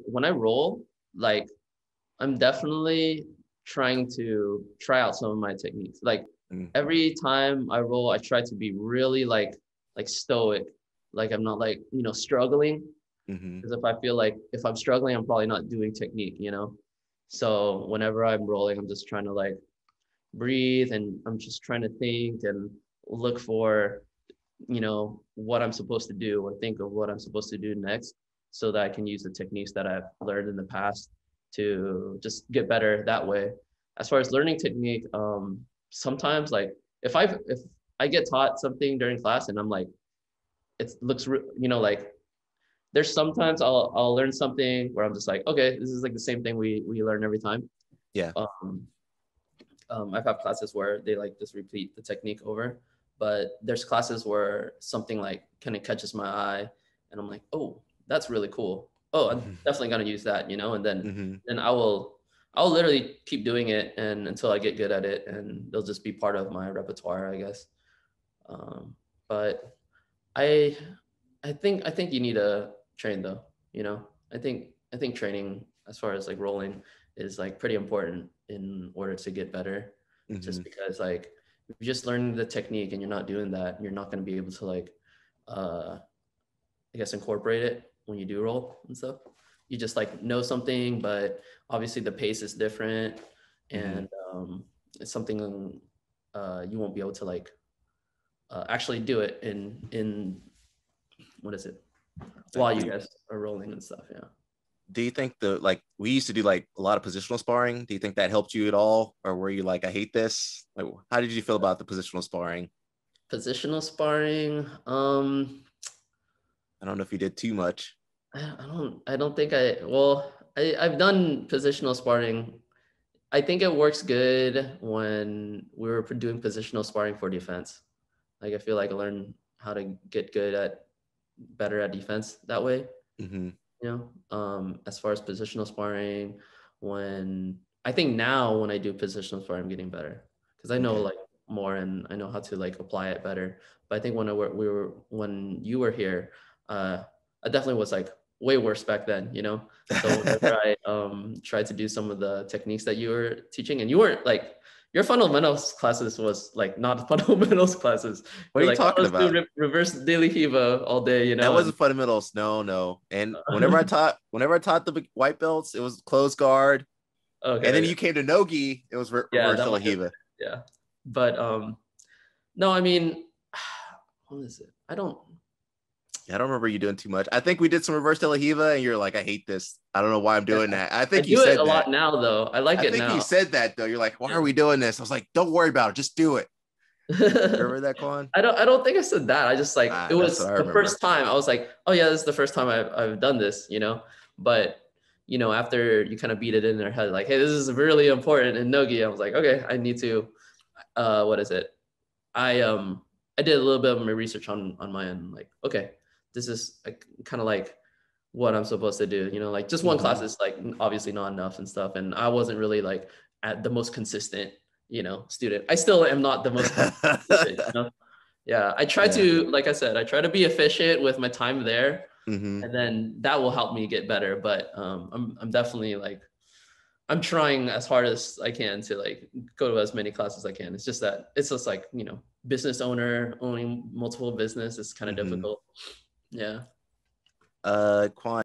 when I roll, like I'm definitely trying to try out some of my techniques. Like Mm, every time I roll, I try to be really like stoic. Like I'm not like, struggling. mm-hmm. Because if I feel like if I'm struggling, I'm probably not doing technique. So whenever I'm rolling, I'm just trying to like breathe and I'm just trying to think and look for, what I'm supposed to do or think of what I'm supposed to do next so that I can use the techniques that I've learned in the past to just get better that way. As far as learning technique, sometimes like if I get taught something during class and I'm like, it looks, like there's sometimes I'll learn something where I'm just like, okay, this is like the same thing we learn every time. Yeah. Um, I've had classes where they like just repeat the technique over, but there's classes where something like kind of catches my eye, and I'm like, oh, that's really cool. Oh, I'm definitely gonna use that. And then Mm-hmm. then I'll literally keep doing it and until I get good at it, and they'll just be part of my repertoire, I guess. Um, but I I think you need to train though. I think training as far as like rolling is like pretty important in order to get better. Mm-hmm. Just because like if you're just learning the technique and you're not doing that, you're not going to be able to like uh I guess incorporate it when you do roll and stuff. You just like know something, but obviously the pace is different, Mm-hmm. and it's something you won't be able to like actually do it in what is it Like, while you guys are rolling and stuff. Yeah. do you think we used to do like a lot of positional sparring? Do you think that helped you at all, or were you like, I hate this? Like, how did you feel about the positional sparring? Positional sparring. I don't know if you did too much. I don't think I've done positional sparring. I think it works good when we were doing positional sparring for defense. Like I feel like I learned how to get better at defense that way. Mm-hmm. As far as positional sparring, when I think now when I do positional sparring, I'm getting better because I know Okay. like more and I know how to like apply it better. But I think when you were here, I definitely was like way worse back then. So whenever I tried to do some of the techniques that you were teaching, and you weren't like your fundamentals classes was like not fundamentals classes. What are You're you like, oh, talking let's do about? reverse daily hiva all day, That and wasn't fundamentals. No, no. And whenever I taught the white belts, it was closed guard. And then okay. you came to Nogi, it was Yeah, reverse that de la might have Hiva. been it. Yeah. But no, I mean, what is it? I don't Yeah, I don't remember you doing too much. I think we did some reverse de la Hiva, and you're like, I hate this. I don't know why I'm yeah. doing that. I I think you do it a said lot that. now though. I like I it think you now. said that though. You're like, why are Yeah. we doing this? I was like, don't worry about it. Just do it. You remember that, Quan? I don't think I said that. I just like it Ah, that's what was I the remember. first time I was like, oh yeah, this is the first time I've done this. But after you kind of beat it in their head, like, hey, this is really important in Nogi, I was like, okay, I need to what is it? I did a little bit of my research on my end, like, okay, this is like, kind of like what I'm supposed to do. Like just one Mm-hmm. class is like obviously not enough and stuff. And I wasn't really like at the most consistent, student. I still am not the most consistent student. Yeah, I try Yeah. to, like I said, I try to be efficient with my time there, Mm-hmm. and then that will help me get better. But I'm definitely like I'm trying as hard as I can to like go to as many classes as I can. It's just that it's just like, business owner owning multiple business is kind of Mm-hmm. difficult. Yeah. Quan,